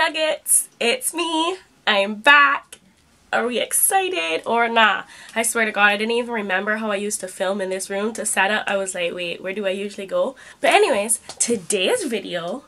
Nuggets, it's me. I am back. Are we excited or nah? I swear to God, I didn't even remember how I used to film in this room to set up. I was like, wait, where do I usually go? But anyways, today's video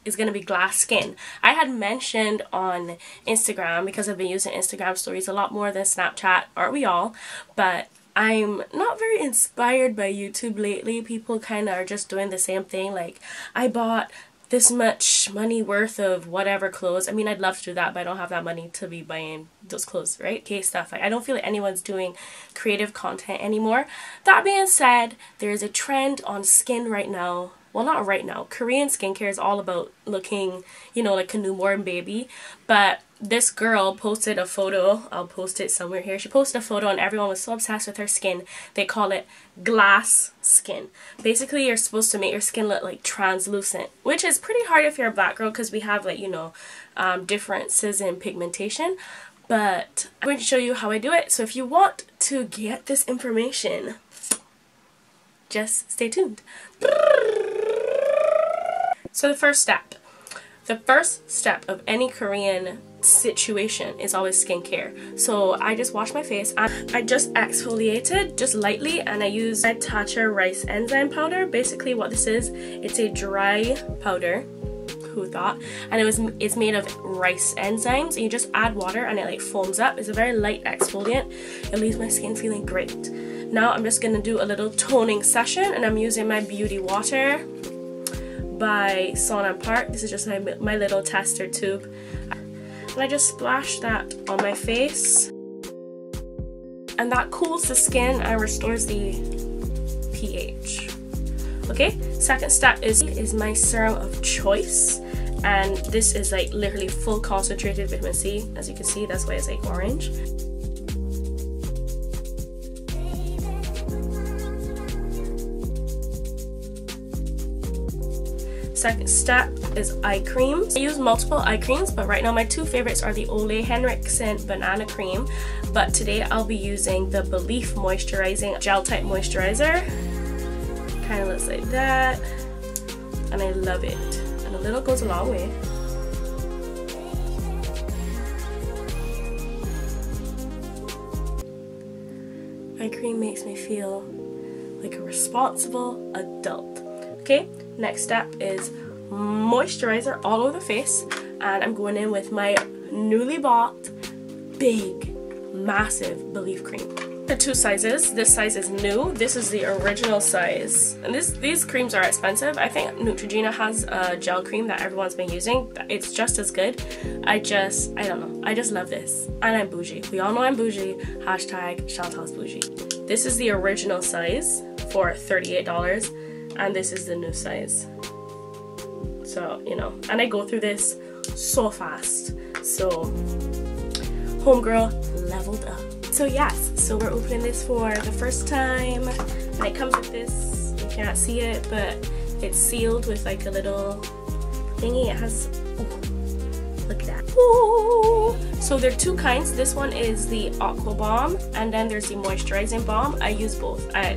is gonna be glass skin. I had mentioned on Instagram, because I've been using Instagram stories a lot more than Snapchat, aren't we all? But I'm not very inspired by YouTube lately. People kind of are just doing the same thing, like, I bought this much money worth of whatever clothes. I mean, I'd love to do that, but I don't have that money to be buying those clothes, right? Okay, stuff. Like, I don't feel like anyone's doing creative content anymore. That being said, there's a trend on skin right now. Well, not right now. Korean skincare is all about looking, you know, like a newborn baby. But this girl posted a photo. I'll post it somewhere here. She posted a photo and everyone was so obsessed with her skin. They call it glass skin. Basically, you're supposed to make your skin look like translucent, which is pretty hard if you're a black girl because we have, like, you know, differences in pigmentation. But I'm going to show you how I do it. So if you want to get this information, just stay tuned. So the first step of any Korean situation is always skincare. So I just wash my face and I just exfoliated just lightly, and I use my Tatcha rice enzyme powder. Basically what this is, it's a dry powder, who thought, and it's made of rice enzymes, and you just add water and it like foams up. It's a very light exfoliant. It leaves my skin feeling great. Now I'm just gonna do a little toning session, and I'm using my Beauty Water by Sauna Park. This is just my little tester tube, and I just splash that on my face, and that cools the skin and restores the pH. Okay, second step is my serum of choice, and this is like literally full concentrated vitamin C. As you can see, that's why it's like orange. Second step is eye creams. I use multiple eye creams, but right now my two favorites are the Olay Henrik Scent Banana Cream, but today I'll be using the Belif Moisturizing Gel Type Moisturizer. Kind of looks like that, and I love it, and a little goes a long way. Eye cream makes me feel like a responsible adult. Okay, next step is moisturizer all over the face, and I'm going in with my newly bought big massive Belif cream. The two sizes. This size is new. This is the original size, and these creams are expensive. I think Neutrogena has a gel cream that everyone's been using. It's just as good. I don't know, I just love this, and I'm bougie. We all know I'm bougie. Hashtag Chantal's bougie. This is the original size for $38, and this is the new size. So, you know, and I go through this so fast. So homegirl leveled up. So yes, so we're opening this for the first time, and it comes with this, you can't see it, but it's sealed with like a little thingy. It has, ooh, look at that. Ooh. So there are two kinds. This one is the Aqua Bomb, and then there's the Moisturizing Bomb. I use both. I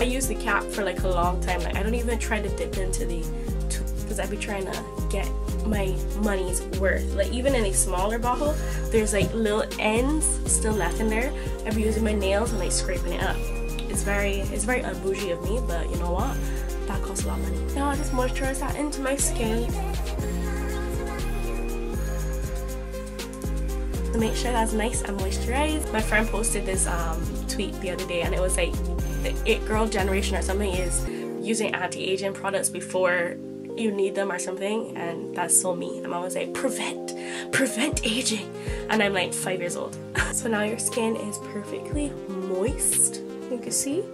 used the cap for like a long time. Like, I don't even try to dip into the tube because I'd be trying to get my money's worth. Like, even in a smaller bottle, there's like little ends still left in there. I'd be using my nails and like scraping it up. It's very unbougie of me, but you know what? That costs a lot of money. Now I just moisturize that into my skin to make sure that's nice and moisturized. My friend posted this tweet the other day, and it was like the it girl generation or something is using anti-aging products before you need them or something, and that's so me. I'm always like, prevent aging, and I'm like 5 years old. So now your skin is perfectly moist, you can see.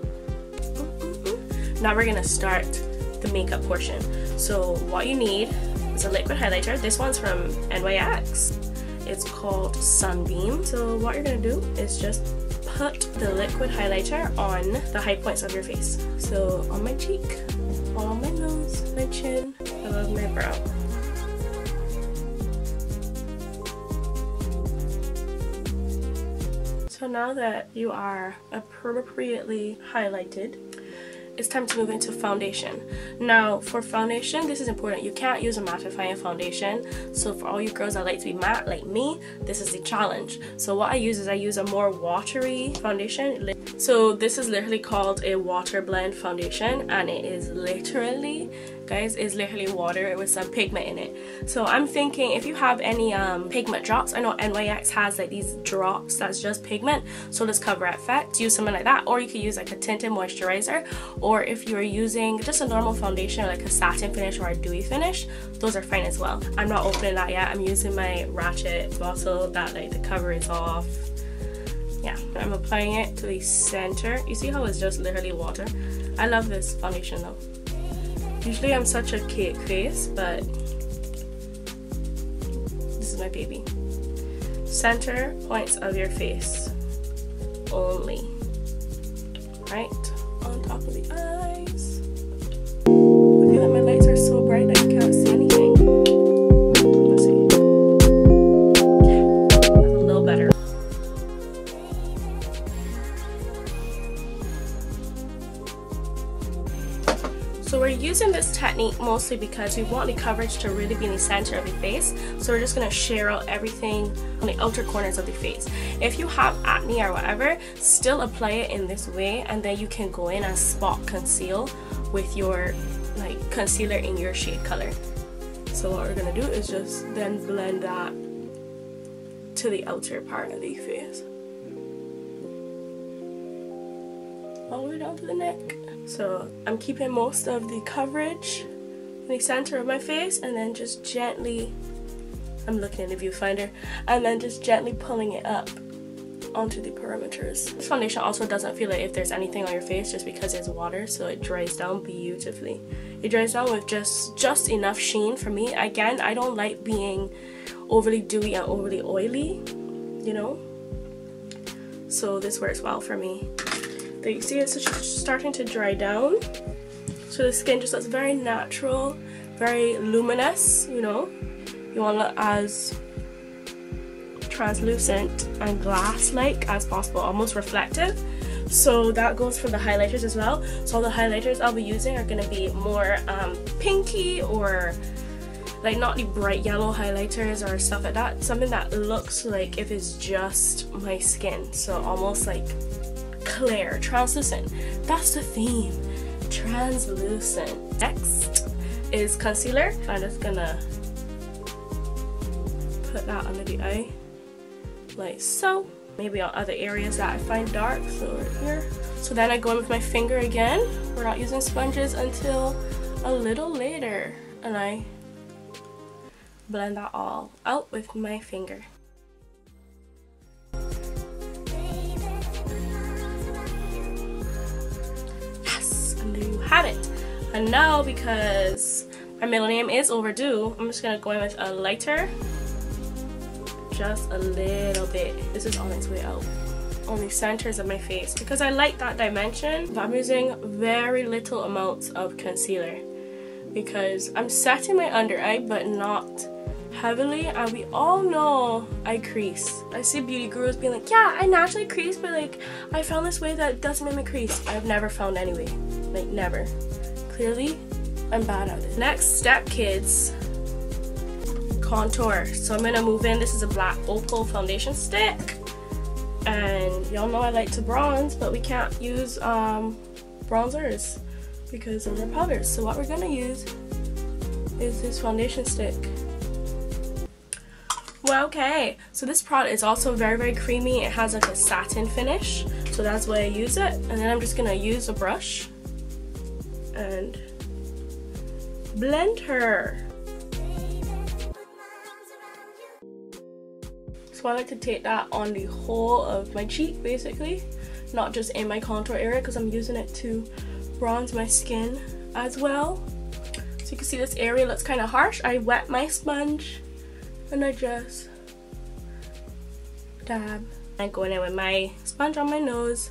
Now we're gonna start the makeup portion. So what you need is a liquid highlighter. This one's from NYX. It's called Sunbeam. So what you're gonna do is just put the liquid highlighter on the high points of your face. So on my cheek, on my nose, my chin, above my brow. So now that you are appropriately highlighted, it's time to move into foundation. Now for foundation, this is important. You can't use a mattifying foundation. So for all you girls that like to be matte like me, this is the challenge. So what I use is I use a more watery foundation. So this is literally called a water blend foundation, and it is literally, guys, is literally water with some pigment in it. So I'm thinking if you have any pigment drops, I know NYX has like these drops that's just pigment, so let's cover effect, use something like that, or you could use like a tinted moisturizer, or if you're using just a normal foundation like a satin finish or a dewy finish, those are fine as well. I'm not opening that yet. I'm using my ratchet bottle that like the cover is off. Yeah, I'm applying it to the center. You see how it's just literally water? I love this foundation though. Usually I'm such a cake face, but this is my baby. Center points of your face only. Right on top of the eyes. I feel like my lights are so bright that you can't see anything. Let's see. That's a little better. So we're using this technique mostly because we want the coverage to really be in the center of the face. So we're just going to share out everything on the outer corners of the face. If you have acne or whatever, still apply it in this way, and then you can go in and spot conceal with your like concealer in your shade color. So what we're going to do is just then blend that to the outer part of the face. All the way down to the neck. So I'm keeping most of the coverage in the center of my face, and then just gently, I'm looking in the viewfinder, and then just gently pulling it up onto the perimeters. This foundation also doesn't feel like if there's anything on your face just because it's water, so it dries down beautifully. It dries down with just enough sheen for me. Again, I don't like being overly dewy and overly oily, you know, so this works well for me. But you see it's starting to dry down, so the skin just looks very natural, very luminous, you know. You want to look as translucent and glass-like as possible, almost reflective. So that goes for the highlighters as well. So all the highlighters I'll be using are going to be more pinky, or like not the bright yellow highlighters or stuff like that. Something that looks like if it's just my skin, so almost like clear, translucent. That's the theme, translucent. Next is concealer. I'm just gonna put that under the eye like so, maybe on other areas that I find dark, so right here. So then I go in with my finger again. We're not using sponges until a little later, and I blend that all out with my finger. There you have it. And now, because my middle name is overdue, I'm just gonna go in with a lighter, just a little bit. This is on its way out on the centers of my face because I like that dimension, but I'm using very little amounts of concealer because I'm setting my under eye but not heavily, and we all know I crease. I see beauty gurus being like, yeah, I naturally crease, but like I found this way that doesn't make me crease. I've never found any way, like never. Clearly I'm bad at it. Next step, kids, contour. So I'm gonna move in. This is a black Opal foundation stick, and y'all know I like to bronze, but we can't use bronzers because those are powders. So what we're gonna use is this foundation stick. Well, okay, so this product is also very, very creamy. It has like a satin finish, so that's why I use it. And then I'm just gonna use a brush and blend her. So I like to take that on the whole of my cheek, basically, not just in my contour area, because I'm using it to bronze my skin as well. So you can see this area looks kind of harsh. I wet my sponge and I just dab. I'm going in with my sponge on my nose.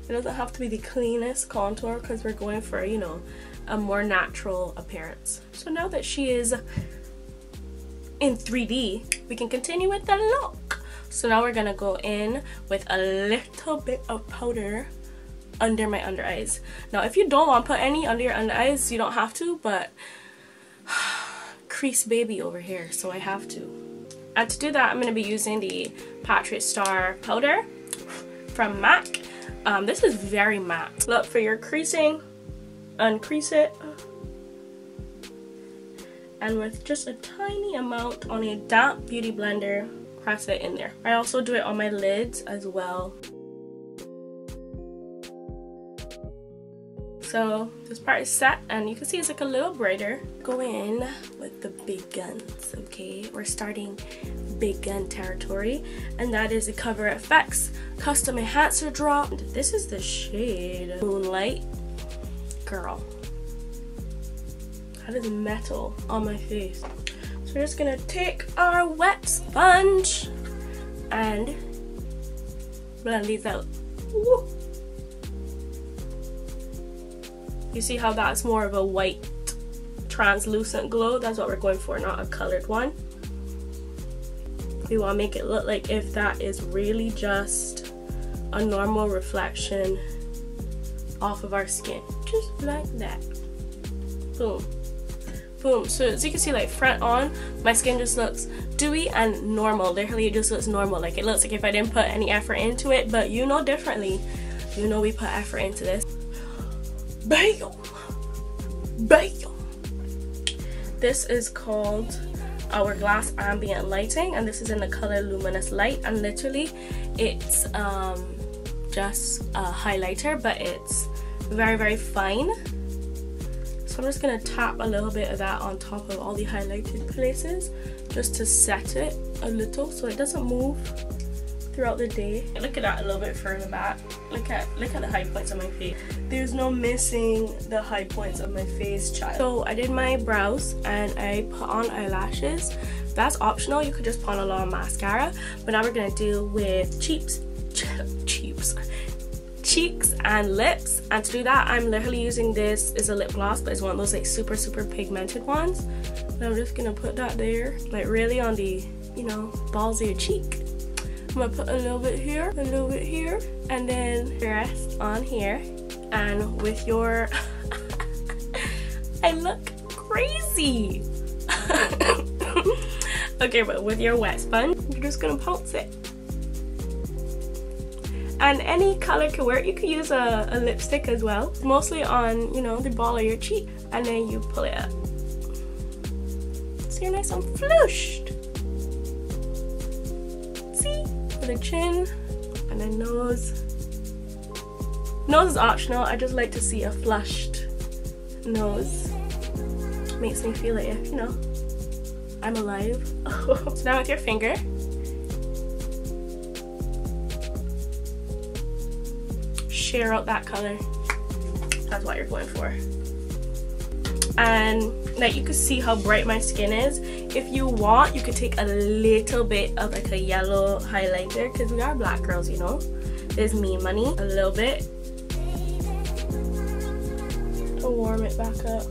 It doesn't have to be the cleanest contour because we're going for, you know, a more natural appearance. So now that she is in 3D, we can continue with the look. So now we're gonna go in with a little bit of powder under my under eyes. Now if you don't want to put any under your under eyes, you don't have to, but crease baby over here, so I have to. And to do that, I'm going to be using the Starr powder from MAC. This is very matte. Look, for your creasing, uncrease it. And with just a tiny amount on a damp beauty blender, press it in there. I also do it on my lids as well. So this part is set, and you can see it's like a little brighter. Go in with the big guns, okay? We're starting big gun territory, and that is the Cover FX Custom Enhancer Drop. This is the shade Moonlight. Girl, that is metal on my face. So we're just gonna take our wet sponge and blend these out. Woo. You see how that's more of a white translucent glow? That's what we're going for, not a colored one. We want to make it look like if that is really just a normal reflection off of our skin, just like that. Boom, boom. So as you can see, like front on, my skin just looks dewy and normal. Literally it just looks normal. Like it looks like if I didn't put any effort into it, but you know differently. You know we put effort into this. Bam! Bam! This is called Hourglass Ambient Lighting, and this is in the color Luminous Light, and literally it's just a highlighter, but it's very, very fine. So I'm just gonna tap a little bit of that on top of all the highlighted places just to set it a little so it doesn't move throughout the day. Look at that a little bit further back. Look at the high points of my face. There's no missing the high points of my face, child. So I did my brows and I put on eyelashes. That's optional. You could just put on a long mascara. But now we're gonna deal with cheeks and lips. And to do that, I'm literally using this is a lip gloss, but it's one of those like super pigmented ones. And I'm just gonna put that there, like really on the, you know, balls of your cheek. I'm gonna put a little bit here, and then the rest on here. And with your I look crazy. Okay, but with your wet sponge, you're just gonna pounce it. And any color can work. You could use a lipstick as well. Mostly on, you know, the ball of your cheek. And then you pull it up. So you're nice and flushed. The chin and the nose. Nose is optional. I just like to see a flushed nose. Makes me feel like, you know, I'm alive. So now with your finger, share out that color. That's what you're going for. And like you can see how bright my skin is. If you want, you could take a little bit of like a yellow highlighter, because we are black girls, you know. There's me money. A little bit to warm it back up.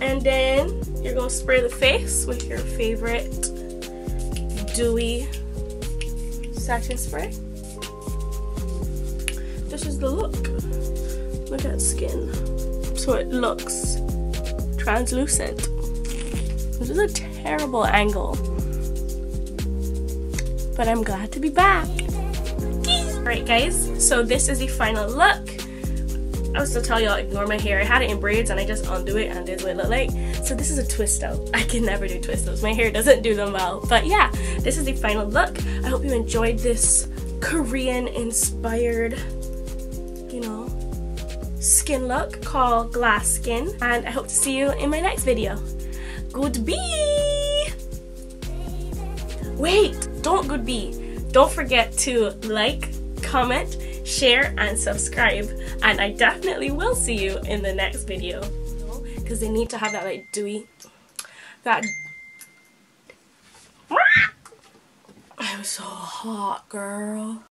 And then you're gonna spray the face with your favorite dewy satin spray. This is the look. Look at skin. So it looks translucent. This is a terrible angle, but I'm glad to be back. Alright guys, so this is the final look. I was to tell y'all ignore my hair. I had it in braids and I just undo it and this is what it looked like. So this is a twist out. I can never do twist outs. My hair doesn't do them well. But yeah, this is the final look. I hope you enjoyed this Korean inspired, you know, skin look called Glass Skin, and I hope to see you in my next video. Goodbye. Wait, don't forget to like, comment, share, and subscribe, and I definitely will see you in the next video, because they need to have that like dewy, that it was so hot, girl.